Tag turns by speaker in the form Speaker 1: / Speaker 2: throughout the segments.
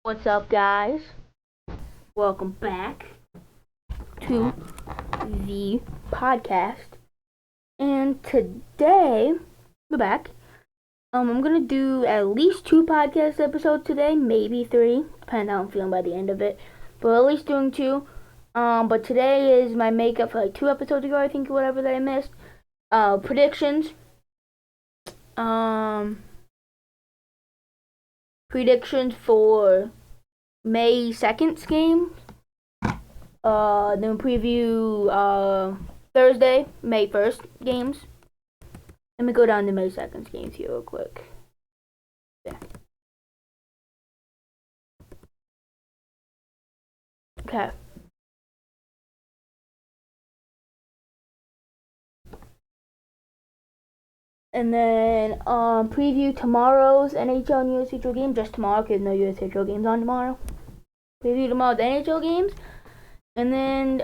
Speaker 1: What's up, guys? Welcome back to the podcast. And today, we're back. I'm gonna do at least 2 podcast episodes today, maybe 3, depending on how I'm feeling by the end of it. But at least doing 2. But today is my makeup for like 2 episodes ago, I think, or whatever that I missed. Predictions. Um, Predictions for May 2nd's game. Then preview Thursday, May 1st games. Let me go down to May 2nd's games here real quick. There. Okay. And then preview tomorrow's NHL and USHL game. Just tomorrow, because no USHL games on tomorrow. Preview tomorrow's NHL games. And then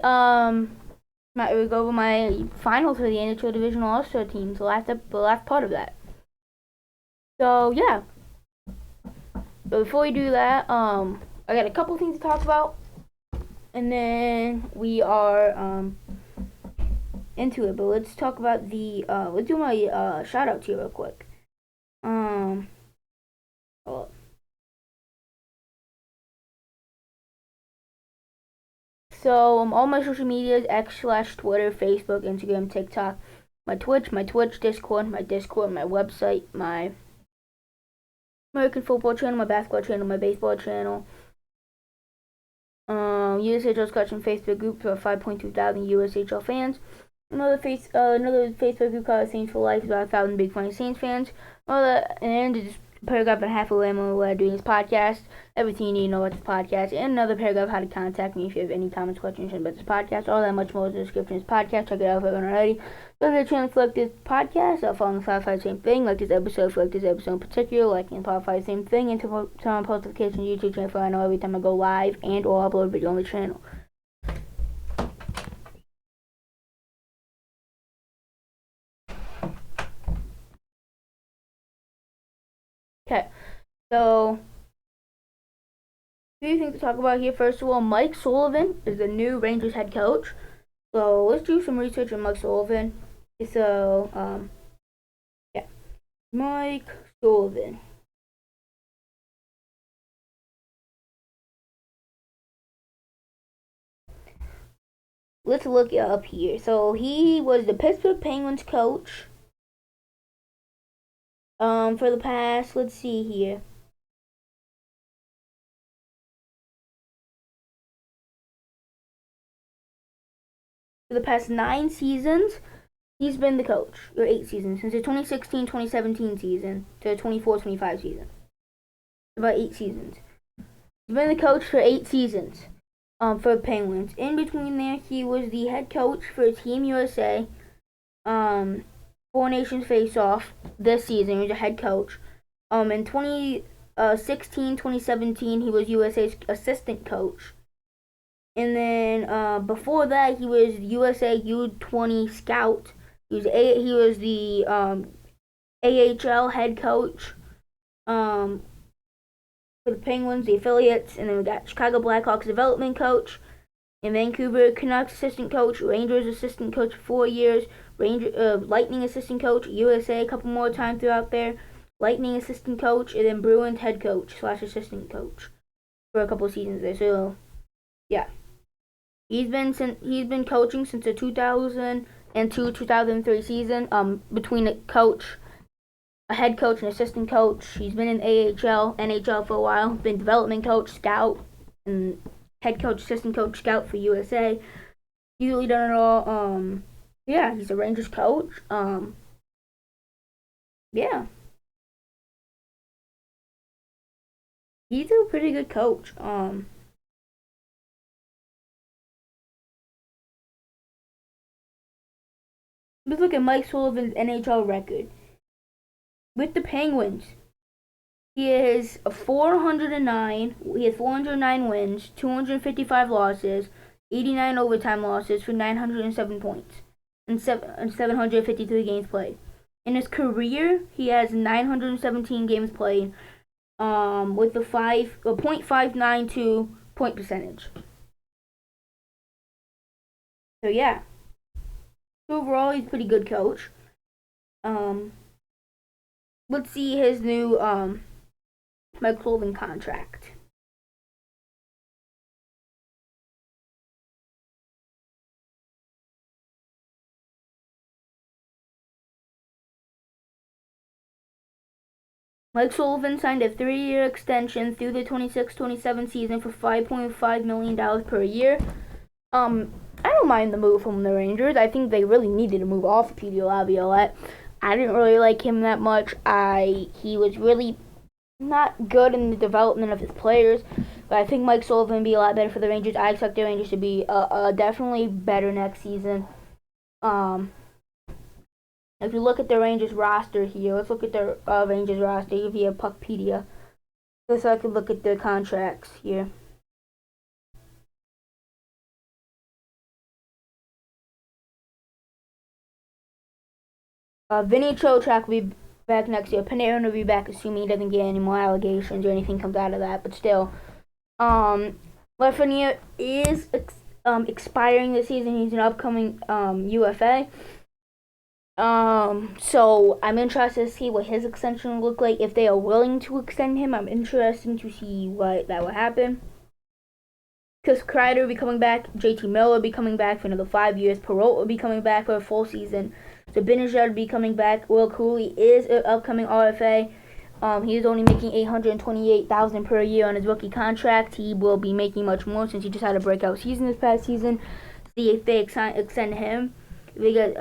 Speaker 1: we go over my finals for the NHL Divisional All-Star teams. The last part of that. So yeah. But before we do that, I got a couple things to talk about, and then we are into it. But let's talk about let's do my shout outs here real quick. Hold up. So all my social medias: X/Twitter, Facebook, Instagram, TikTok, my Twitch, Discord, my website, my American football channel, my basketball channel, my baseball channel. USHL Scotland Facebook group for 5.2 thousand USHL fans. Another Facebook group called Saints for Life, about 1,000 big funny Saints fans. And just a paragraph and a half of what I'm doing this podcast. Everything you need to know about this podcast. And another paragraph how to contact me if you have any comments, questions about this podcast. All that much more in the description of this podcast. Check it out if you haven't already. Go to the channel for like this podcast. I'll follow on Spotify, same thing. Like this episode for like this episode in particular. Like in Spotify, same thing. And turn on post notifications YouTube channel so I know every time I go live and or upload a video on the channel. Okay, so a few things to talk about here. First of all, Mike Sullivan is the new Rangers head coach. So let's do some research on Mike Sullivan. So, yeah, Mike Sullivan. Let's look it up here. So he was the Pittsburgh Penguins coach. For the past, let's see here. For the past 9 seasons, he's been the coach. Or 8 seasons. Since the 2016-2017 season to the 24-25 season. About 8 seasons. He's been the coach for 8 seasons. For the Penguins. In between there, he was the head coach for Team USA. Four Nations Face-Off this season. He was a head coach. In 2016-2017, he was USA's assistant coach. And then before that, he was USA U20 scout. He was the AHL head coach. For the Penguins, the affiliates, and then we got Chicago Blackhawks development coach, and Vancouver Canucks assistant coach, Rangers assistant coach for 4 years, Lightning assistant coach, USA a couple more times throughout there, Lightning assistant coach, and then Bruins head coach / assistant coach for a couple seasons there. So yeah, he's been coaching since the 2002-2003 season. Between a head coach and assistant coach. He's been in AHL, NHL for a while. Been development coach, scout, and head coach, assistant coach, scout for USA. He's really done it all. Yeah, he's a Rangers coach. Yeah, he's a pretty good coach. Let's look at Mike Sullivan's NHL record with the Penguins. He is 409. He has 409 wins, 255 losses, 89 overtime losses for 907 points, and 753 games played. In his career, he has 917 games played, with the 0.592 point percentage. So yeah, overall he's a pretty good coach. Um, let's see his new Mike Sullivan contract. Mike Sullivan signed a 3-year extension through the 26-27 season for $5.5 million per year. I don't mind the move from the Rangers. I think they really needed to move off Petey Laviolette. I didn't really like him that much. He was really not good in the development of his players. But I think Mike Sullivan would be a lot better for the Rangers. I expect the Rangers to be definitely better next season. Um, if you look at the Rangers roster here, let's look at the Rangers roster via Puckpedia. Just so I can look at their contracts here. Vinny Trocheck will be back next year. Panarin will be back, assuming he doesn't get any more allegations or anything comes out of that. But still, Lafreniere is expiring this season. He's an upcoming UFA. So I'm interested to see what his extension will look like. If they are willing to extend him, I'm interested to see what that will happen. Because Kreider will be coming back, JT Miller will be coming back for another 5 years, Perreault will be coming back for a full season, Zibanejad will be coming back, Will Cooley is an upcoming RFA. He is only making $828,000 per year on his rookie contract. He will be making much more since he just had a breakout season this past season. See if they extend him. We got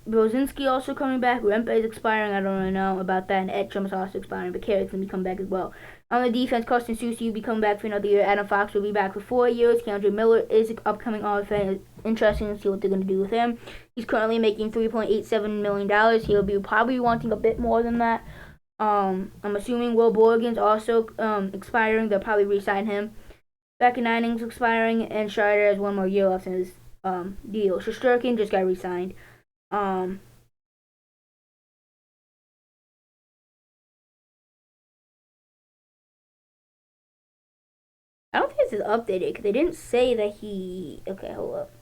Speaker 1: Rosinski also coming back. Rempe is expiring. I don't really know about that. And Edstrom is also expiring. But Carrick's going to be coming back as well. On the defense, Carsten Soucy will be coming back for another year. Adam Fox will be back for 4 years. Keandre Miller is an upcoming RFA. Interesting to see what they're going to do with him. He's currently making $3.87 million. He'll be probably wanting a bit more than that. I'm assuming Will Borgen's also expiring. They'll probably re-sign him. Becky Nining's expiring. And Schreider has 1 more year left in his deal. Shesterkin just got re-signed. I don't think this is updated because they didn't say that he. Okay, hold up.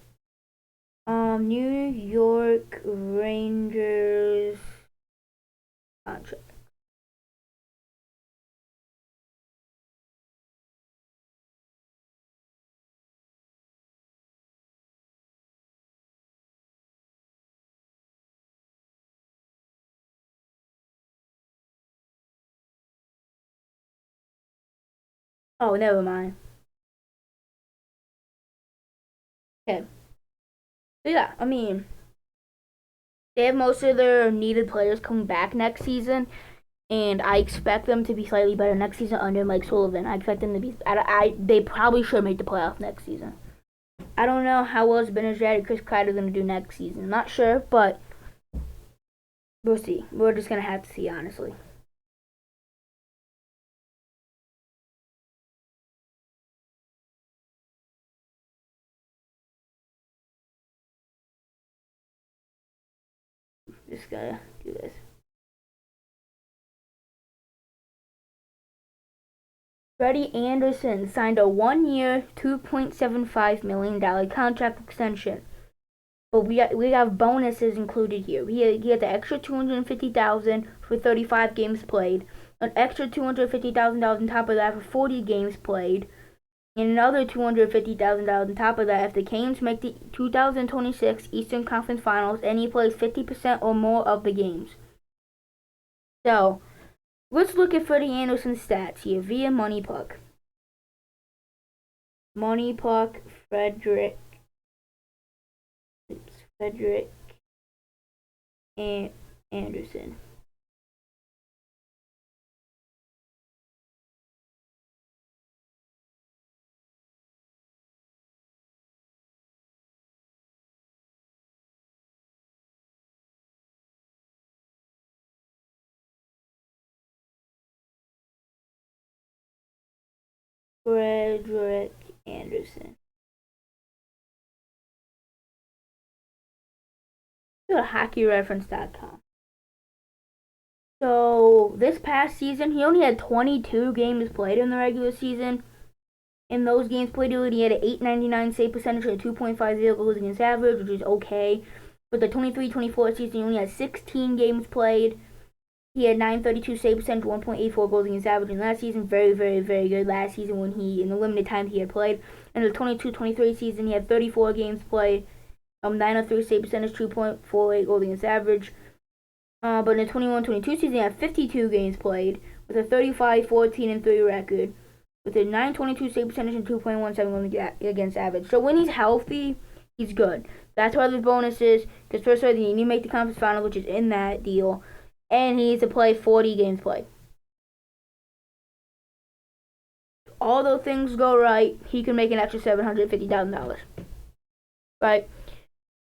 Speaker 1: New York Rangers contract. Oh, never mind. Okay. So yeah, I mean, they have most of their needed players coming back next season, and I expect them to be slightly better next season under Mike Sullivan. I expect them to be. They probably should make the playoffs next season. I don't know how well Zibanejad and Chris Kreider going to do next season. I'm not sure, but we'll see. We're just gonna have to see, honestly. Just gotta do this. Freddie Anderson signed a 1-year, $2.75 million contract extension. But we have bonuses included here. He had the extra $250,000 for 35 games played, an extra $250,000 on top of that for 40 games played, and another $250,000 on top of that if the Canes make the 2026 Eastern Conference Finals and he plays 50% or more of the games. So let's look at Freddie Anderson's stats here via Money Puck. Money Puck, Frederick and Anderson. Frederick Anderson. Go to hockeyreference.com. So this past season, he only had 22 games played in the regular season. In those games played, he had an .899 save percentage and a 2.50 goals against average, which is okay. But the 23-24 season, he only had 16 games played. He had .932 save percentage, 1.84 goals against average in that season. Very, very, very good last season when in the limited time he had played. In the 22-23 season, he had 34 games played. 903 save percentage, 2.48 goals against average. But in the 21-22 season, he had 52 games played with a 35-14-3 record, with a .922 save percentage and 2.17 goals against average. So when he's healthy, he's good. That's why there's bonuses, because first of all, you need to make the conference final, which is in that deal, and he needs to play 40 games played. All those things go right, he can make an extra $750,000. Right?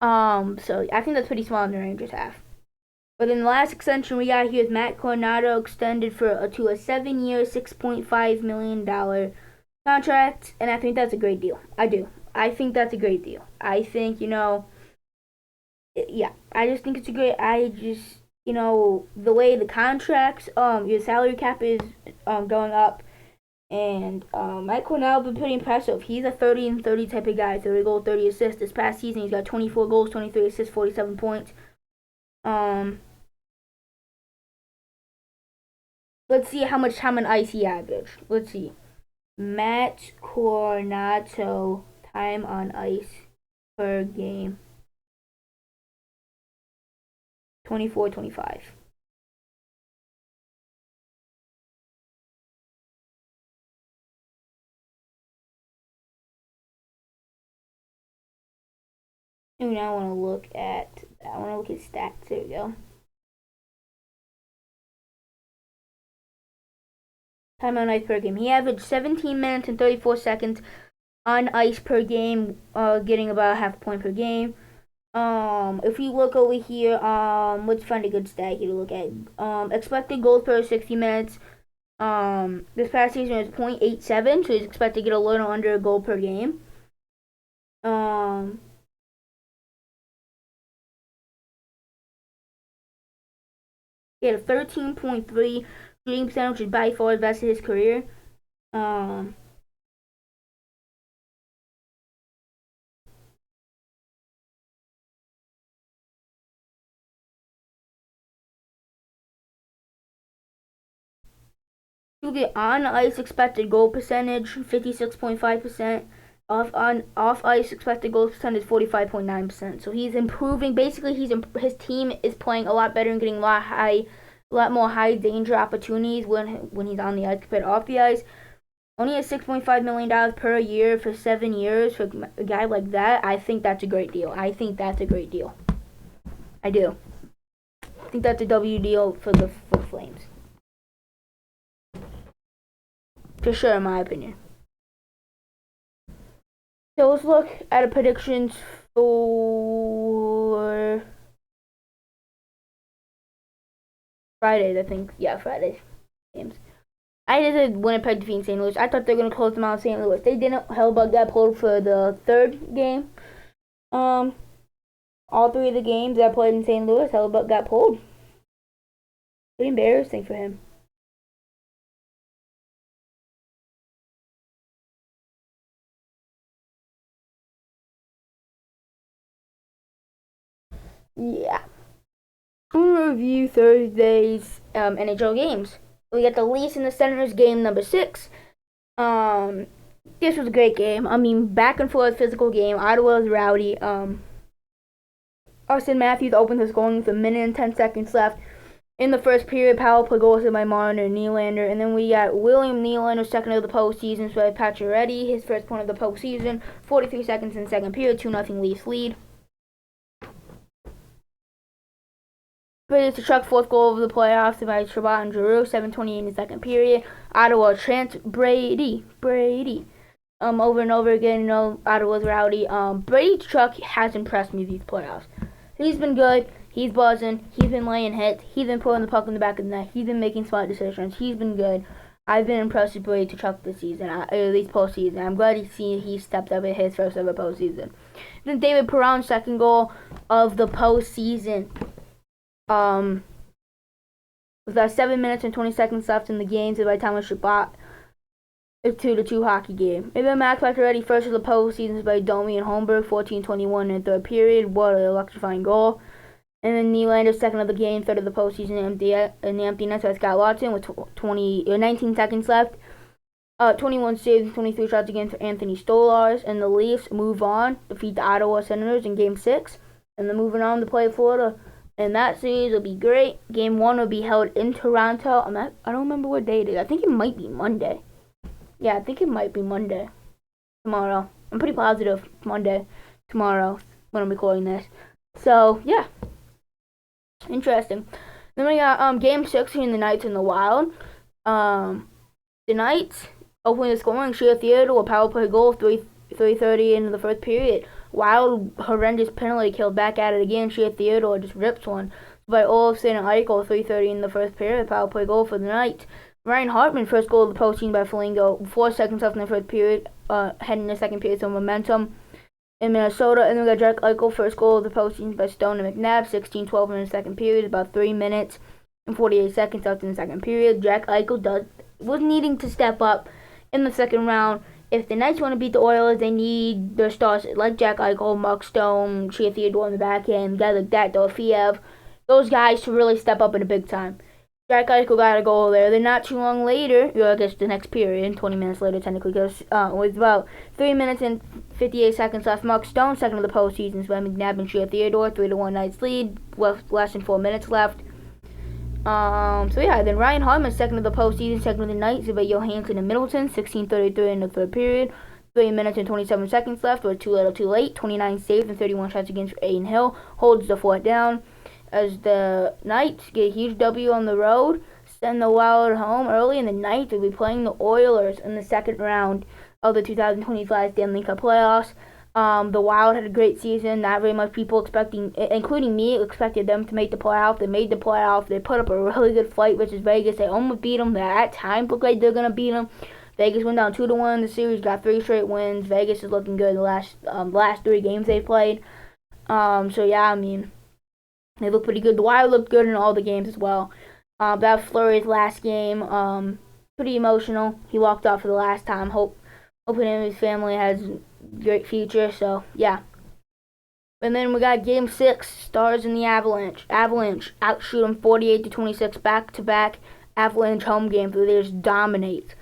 Speaker 1: So I think that's pretty small in the Rangers have. But in the last extension we got here is Matt Coronado extended to a 7-year, $6.5 million contract, and I think that's a great deal. I do. I think that's a great deal. I think, yeah, I just think it's a great, the way the contracts, your salary cap is going up, and Matt Coronado been pretty impressive. He's a 30 and 30 type of guy, 30 goals, 30 assists. This past season, he's got 24 goals, 23 assists, 47 points. Let's see how much time on ice he averaged. Let's see. Matt Coronado time on ice per game. 24-25. And now I want to look at stats. There we go. Time on ice per game. He averaged 17 minutes and 34 seconds on ice per game, getting about half a point per game. If we look over here, let's find a good stat here to look at. Expected goals per 60 minutes. This past season was .87, so he's expected to get a little under a goal per game. He had a 13.3 shooting percentage, which is by far the best of his career. You get on ice expected goal percentage 56.5%. Off ice expected goal percentage 45.9%. So he's improving. Basically, his team is playing a lot better and getting a lot more high danger opportunities when he's on the ice compared to off the ice. Only at $6.5 million per year for 7 years for a guy like that. I think that's a great deal. I do. I think that's a W deal for the Flames. For sure, in my opinion. So let's look at a predictions for Fridays, I think. Yeah, Fridays games. I just did Winnipeg defeating St. Louis. I thought they were going to close them out in St. Louis. They didn't. Hellbug got pulled for the third game. All 3 of the games that played in St. Louis, Hellbug got pulled. Pretty embarrassing for him. Yeah. I'm going to review Thursday's NHL games. We got the Leafs and the Senators game number 6. This was a great game. I mean, back and forth physical game. Ottawa was rowdy. Austin Matthews opened the scoring with 1 minute and 10 seconds left. In the first period, power play goals by Marner and Nylander. And then we got William Nylander, second of the postseason. So Pacioretty, his first point of the postseason. 43 seconds in the second period, 2-0 Leafs lead. Brady to Chuck, fourth goal of the playoffs by Chabot and Giroux, 7:28 in the second period. Ottawa chants Brady. Over and over again, Ottawa's rowdy. Brady Chuck has impressed me these playoffs. He's been good. He's buzzing. He's been laying hits. He's been putting the puck in the back of the net. He's been making smart decisions. He's been good. I've been impressed with Brady Chuck this season, at least postseason. I'm glad he stepped up at his first ever postseason. Then David Perron's second goal of the postseason. With 7 minutes and 20 seconds left in the game, so by the time we should bot a 2-2 hockey game. And then Max Pacioretty first of the postseason by Domi and Holmberg, 14-21 in the third period. What an electrifying goal. And then Nylander second of the game, third of the postseason in the empty net by Scott Watson with 19 seconds left. 21 saves, 23 shots against for Anthony Stolarz, and the Leafs move on, defeat the Ottawa Senators in Game 6, and they're moving on to play Florida. And that series will be great. Game 1 will be held in Toronto. I don't remember what day it is. I think it might be Monday. Yeah, I think it might be Monday. Tomorrow. I'm pretty positive Monday. Tomorrow when I'm recording this. So, yeah. Interesting. Then we got Game 6 between the Knights and the Wild. The Knights opening the scoring. Shea Theodore, a power play goal, 3:30 into the first period. Wild, horrendous penalty kill, back at it again. Shea Theodore just rips one by Olofsson and Eichel, 3:30 in the first period. Power play goal for the Knights. Ryan Hartman, first goal of the postseason by Foligno. 4 seconds left in the first period, heading the second period, so momentum in Minnesota. And then we got Jack Eichel, first goal of the postseason by Stone and McNabb, 16-12 in the second period, about 3 minutes and 48 seconds left in the second period. Jack Eichel was needing to step up in the second round. If the Knights want to beat the Oilers, they need their stars like Jack Eichel, Mark Stone, Shea Theodore on the back end, guys like that, Dorofeev, those guys to really step up in the big time. Jack Eichel got a goal there. Then not too long later, I guess the next period, 20 minutes later technically, because with about 3 minutes and 58 seconds left, Mark Stone, second of the postseason, by McNabb and Shea Theodore, 3-1 Knights lead, less than 4 minutes left. So yeah, then Ryan Hartman, second of the postseason, second of the Knights, by Johansson and Middleton, 16:33 in the third period, 3 minutes and 27 seconds left, but too little too late, 29 saves and 31 shots against Aiden Hill, holds the fort down, as the Knights get a huge W on the road, send the Wild home early, and the Knights will be playing the Oilers in the second round of the 2025 Stanley Cup playoffs. The Wild had a great season. Not very much people expecting, including me, expected them to make the playoff. They made the playoff. They put up a really good fight versus Vegas. They almost beat them. They at times looked like they're going to beat them. Vegas went down 2-1 in the series, got 3 straight wins. Vegas is looking good the last 3 games they played. So yeah, I mean, they look pretty good. The Wild looked good in all the games as well. That was Fleury's last game. Pretty emotional. He walked off for the last time. Hoping him and his family has a great future. So yeah. And then we got Game 6. Stars in the Avalanche. Avalanche outshoot them 48-26 back-to-back Avalanche home games. They just dominate.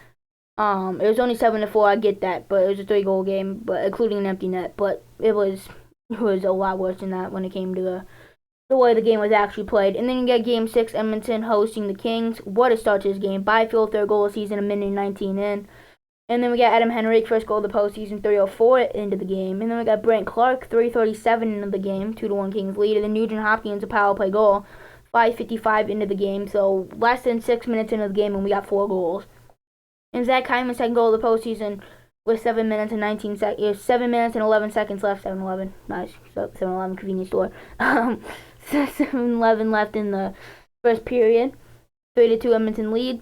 Speaker 1: It was only 7-4. I get that, but it was a 3-goal game, but including an empty net. But it was a lot worse than that when it came to the way the game was actually played. And then you get Game 6, Edmonton hosting the Kings. What a start to this game. Byfield, third goal of the season, 1:19 in. And then we got Adam Henrique, first goal of the postseason, 3:04 into the game. And then we got Brent Clark, 3:37 into the game, 2-1 Kings lead. And then Nugent Hopkins, a power play goal, 5:55 into the game. So less than 6 minutes into the game, and we got 4 goals. And Zach Hyman, second goal of the postseason, with 7 minutes and 19 seconds. 7 minutes and 11 seconds left. 7-11, nice. 7-11 convenience store. 7-11 left in the first period. 3-2 Edmonton lead.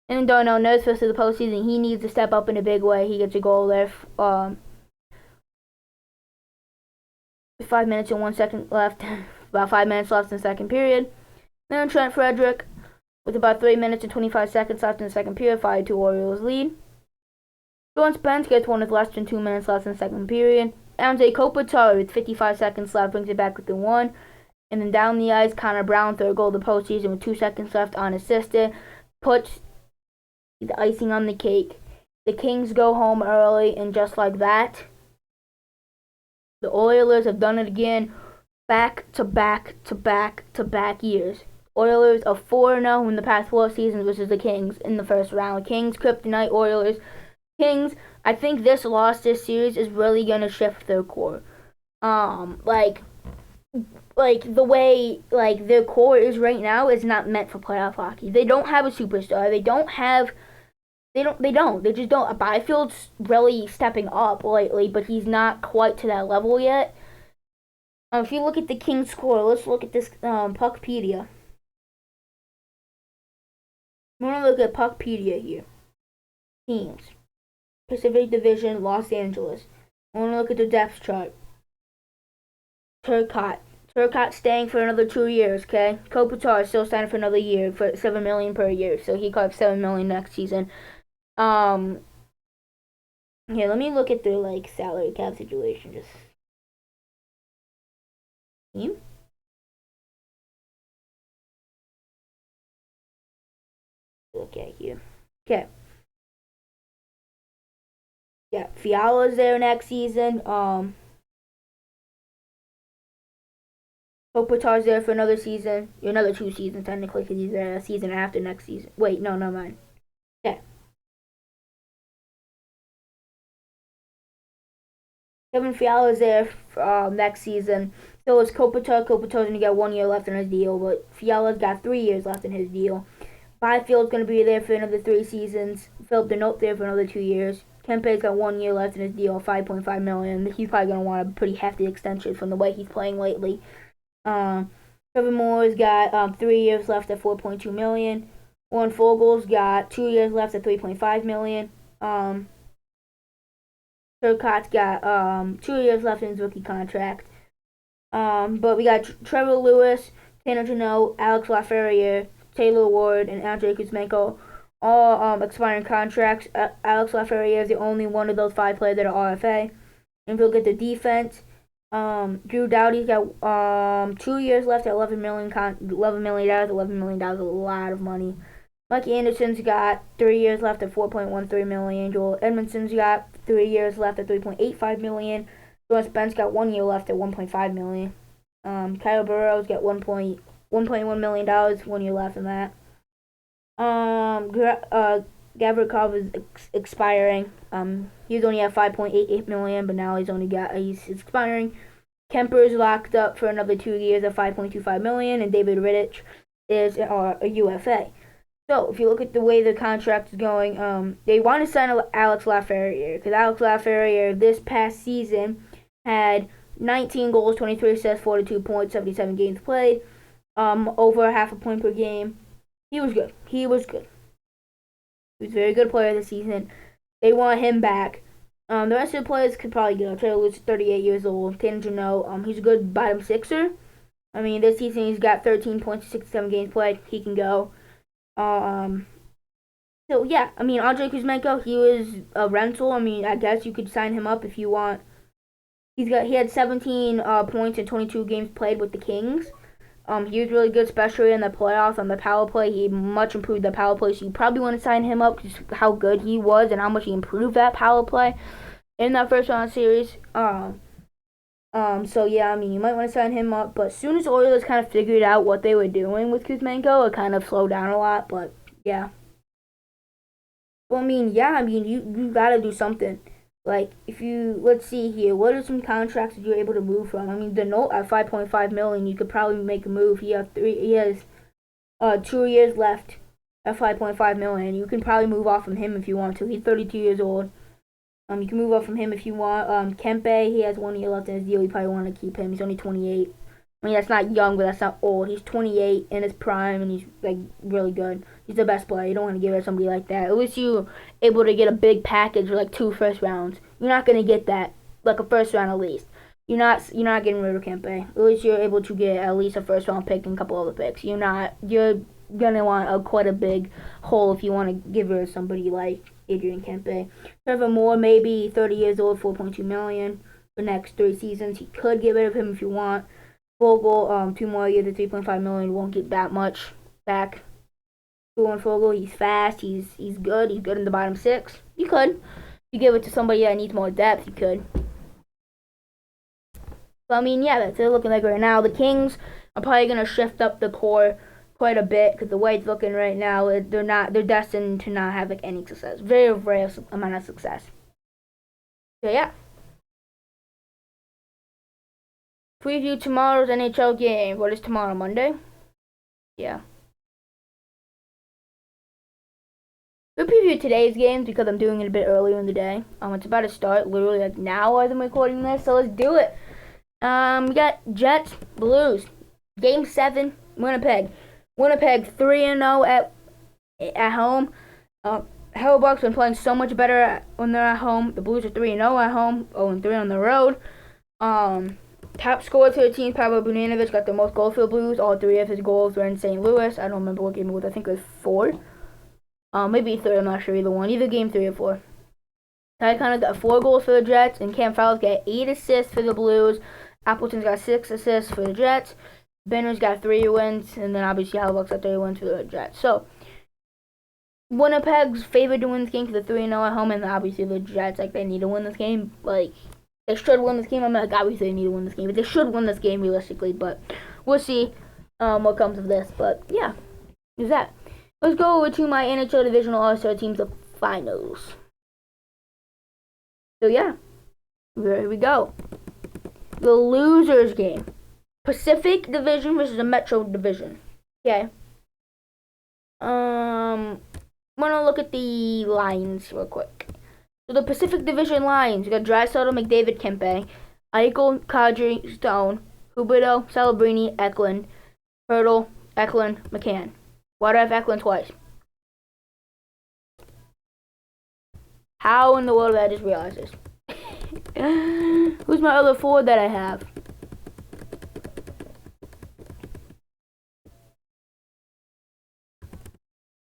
Speaker 1: And then Darnell Nurse, first of the postseason, he needs to step up in a big way. He gets a goal there. 5 minutes and 1 second left. About 5 minutes left in the second period. Then Trent Frederick, with about 3 minutes and 25 seconds left in the second period, 5-2 Orioles lead. Jordan Spence gets one with less than 2 minutes left in the second period. Anze Kopitar, with 55 seconds left, brings it back within 1. And then down the ice, Connor Brown, third goal of the postseason with 2 seconds left unassisted, puts the icing on the cake. The Kings go home early, and just like that, the Oilers have done it again, back to back to back to back years. Oilers are 4-0 in the past 4 seasons versus the Kings in the first round. Kings, Kryptonite, Oilers. Kings, I think this loss this series is really going to shift their core. Like the way their core is right now is not meant for playoff hockey. They don't have a superstar. They just don't. Byfield's really stepping up lately, but he's not quite to that level yet. If you look at the Kings score, let's look at this Puckpedia. We're going to look at Puckpedia here. Teams. Pacific Division, Los Angeles. I want to look at the depth chart. Turcotte Turcotte's staying for another 2 years, okay? Kopitar is still signing for another year for $7 million per year, so he collects $7 million next season. Here, let me look at their like salary cap situation. Just team. Look at here. Okay. Yeah, Fiala's there next season. Kopitar's there for another season, another 2 seasons technically, because he's there a season after next season. Wait, no, never mind. Okay. Kevin Fiala's there next season. So is Kopitar. Kopitar's going to get 1 year left in his deal, but Fiala's got 3 years left in his deal. Byfield's going to be there for another 3 seasons. Philip Denault there for another 2 years. Kempe's got 1 year left in his deal, $5.5 million. He's probably going to want a pretty hefty extension from the way he's playing lately. Trevor Moore's got 3 years left at $4.2 million. Warren Fogel's got 2 years left at $3.5 million. Turcotte's got 2 years left in his rookie contract. But we got Trevor Lewis, Tanner Jeannot, Alex Lafreniere, Taylor Ward, and Andrei Kuzmenko, all expiring contracts. Alex Lafreniere is the only one of those 5 players that are RFA. And if you look at the defense, Drew Doughty's got 2 years left at $11 million. $11 million is a lot of money. Mikey Anderson's got 3 years left at $4.13 million. Joel Edmondson's got 3 years left at $3.85 million. Jordan Spence got 1 year left at $1.5 million. Kyle Burrow's got $1.1 million, 1 year left in that. Gavrikov is expiring. He's only at $5.88 million, but now he's expiring. Kemper's locked up for another 2 years at $5.25 million, and David Rittich is a UFA. So if you look at the way the contract is going, they want to sign Alex Lafreniere, because Alex Lafreniere this past season had 19 goals, 23 assists, 42 points, 77 games played, over half a point per game. He was good. He was a very good player this season. They want him back. The rest of the players could probably go. Trevor Lewis, 38 years old. Tanner Jeannot, he's a good bottom sixer. I mean, this season he's got 13 points, 67 games played. He can go. So yeah, I mean, Andrei Kuzmenko, he was a rental. I mean, I guess you could sign him up if you want. He had 17 points in 22 games played with the Kings. He was really good, especially in the playoffs on the power play. He much improved the power play, so you probably want to sign him up because how good he was and how much he improved that power play in that first round series. So yeah, I mean, you might want to sign him up, but as soon as Oilers kind of figured out what they were doing with Kuzmenko, it kind of slowed down a lot, but yeah. Well, I mean, you gotta do something. Like, let's see here, what are some contracts that you're able to move from? I mean, the note at $5.5 million, you could probably make a move. He has 2 years left at $5.5 million. You can probably move off from him if you want to. He's 32 years old. You can move up from him if you want. Kempe, he has 1 year left in his deal. You probably want to keep him. He's only 28. I mean, that's not young, but that's not old. He's 28 in his prime, and he's like really good. He's the best player. You don't want to give it to somebody like that. At least you're able to get a big package with like 2 first rounds. You're not gonna get that, like a first round at least. You're not getting rid of Kempe. At least you're able to get at least a first round pick and a couple other picks. You're gonna want quite a big hole if you want to give rid of somebody like Adrian Kempe. Trevor Moore, maybe 30 years old, $4.2 million for the next 3 seasons. You could get rid of him if you want. Fogel, 2 more years at $3.5 million. You won't get that much back. Fogel, he's fast. He's good. He's good in the bottom 6. You could. If you give it to somebody that needs more depth, you could. So I mean, yeah, that's it looking like right now. The Kings are probably gonna shift up the core quite a bit because the way it's looking right now, they're destined to not have like any success. Very rare amount of success. So yeah. Preview tomorrow's NHL game. What is tomorrow, Monday? Yeah. We'll preview today's games because I'm doing it a bit earlier in the day. It's about to start literally like now as I'm recording this, so let's do it. We got Jets, Blues. Game 7, Winnipeg. Winnipeg 3-0 at home. Hellbuck's been playing so much better when they're at home. The Blues are 3-0 at home, 0-3 on the road. top scorer for the team, Pavel Bunanovich, got the most goals for the Blues. All 3 of his goals were in St. Louis. I don't remember what game it was. I think it was 4. Maybe 3. I'm not sure either one. Either game 3 or 4. Ty Connor got 4 goals for the Jets, and Cam Fowler's got 8 assists for the Blues. Appleton's got 6 assists for the Jets. Benner's got 3 wins, and then obviously Halbach's got 3 wins for the Jets. So, Winnipeg's favored to win this game because they're 3-0 at home, and obviously the Jets, like, they need to win this game. Like, they should win this game. I'm like, obviously they need to win this game, but they should win this game realistically. But we'll see what comes of this. But yeah, is that. Let's go over to my NHL Divisional All-Star teams, the finals. So yeah, here we go. The losers game. Pacific Division versus the Metro Division. Okay. I'm gonna look at the lines real quick. So the Pacific Division lines, we got Draisaitl, McDavid, Kempe, Eichel, Kadri, Stone, Huberdeau, Celebrini, Eklund, Hurdle, Eklund, McCann. Why do I have Eklund twice? How in the world did I just realize this? Who's my other forward that I have?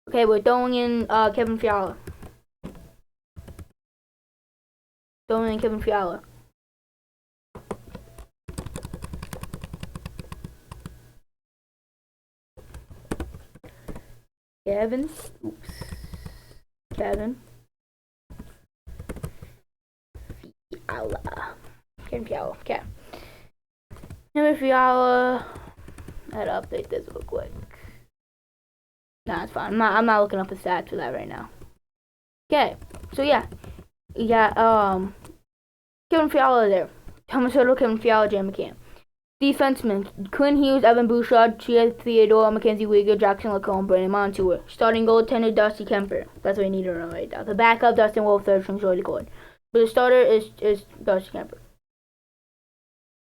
Speaker 1: Okay, we're throwing in Kevin Fiala. Throwing in Kevin Fiala. Kevin Fiala. Okay. Kevin Fiala. I had to update this real quick. Nah, it's fine. I'm not looking up the stats for that right now. Okay, so yeah, you got Kevin Fiala there. Thomas Hurdle, Kevin Fiala, Jay McCann. Defensemen: Quinn Hughes, Evan Bouchard, Chia Theodore, Mackenzie Weegar, Jackson Lacombe, Brandon Montour. Starting goaltender Dusty Kemper. That's what you need to know right now. The backup Dustin Wolf, third string Jordy Gordon. But the starter is Dusty Kemper.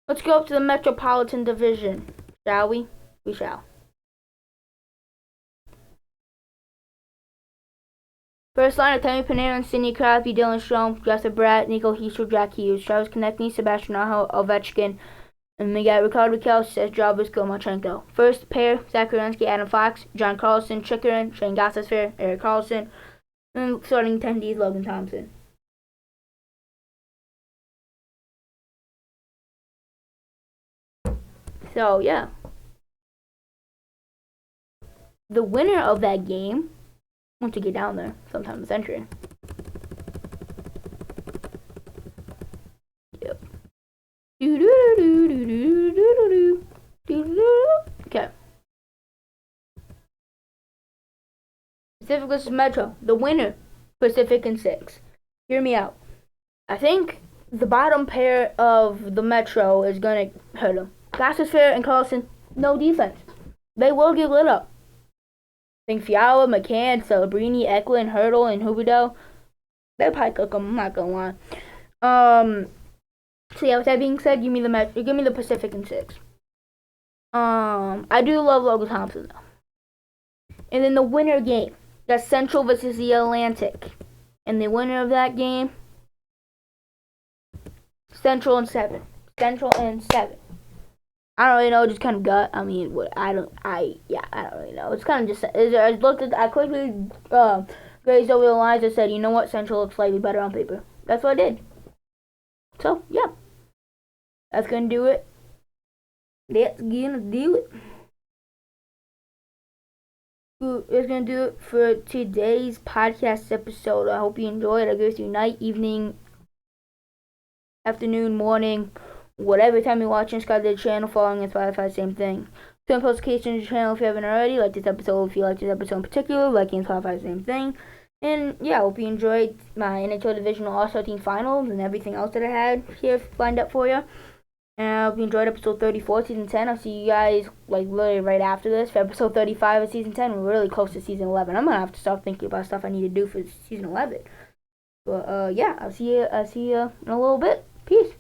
Speaker 1: Let's go up to the Metropolitan Division, shall we? We shall. First line of Tammy Panera and Sidney Crosby, Dylan Strome, Justin Bratt, Nico Heisel, Jack Hughes, Travis Konechny, Sebastian Aho, Ovechkin, and we got Ricardo Raquel, Seth Jarvis, Gomachenko. First pair, Zach Werenski, Adam Fox, John Carlson, Chikrin, Shane Gostisbehere, Eric Carlson, and starting 10Ds, Logan Thompson. So, yeah. The winner of that game, once you get down there, sometime in the century. Yep. Okay. Pacific versus Metro. The winner, Pacific in 6. Hear me out. I think the bottom pair of the Metro is going to hurt them. Gostisbehere and Carlson, no defense. They will get lit up. I think Fiala, McCann, Celebrini, Eklund, Hurdle, and Huberdeau, they'll probably cook them, I'm not going to lie. So yeah, with that being said, give me the Pacific in 6. I do love Logan Thompson, though. And then the winner game, that's Central versus the Atlantic. And the winner of that game, Central in 7. I don't really know, just kind of gut. I mean, I don't really know. It's kind of just, I quickly grazed over the lines and said, you know what, Central looks slightly better on paper. That's what I did. So, yeah. That's going to do it. That's going to do it. That's going to do it for today's podcast episode. I hope you enjoyed. I go through night, evening, afternoon, morning, whatever time you're watching. Subscribe to the channel, following on Spotify, same thing. Turn notifications to the channel if you haven't already. Like this episode if you like this episode in particular. Liking Spotify, same thing. And yeah, I hope you enjoyed my NHL Divisional All-Star Team Finals and everything else that I had here lined up for you. And I hope you enjoyed episode 34, season 10. I'll see you guys like literally right after this for episode 35 of season 10. We're really close to season 11. I'm gonna have to start thinking about stuff I need to do for season 11. But yeah, I'll see you in a little bit. Peace.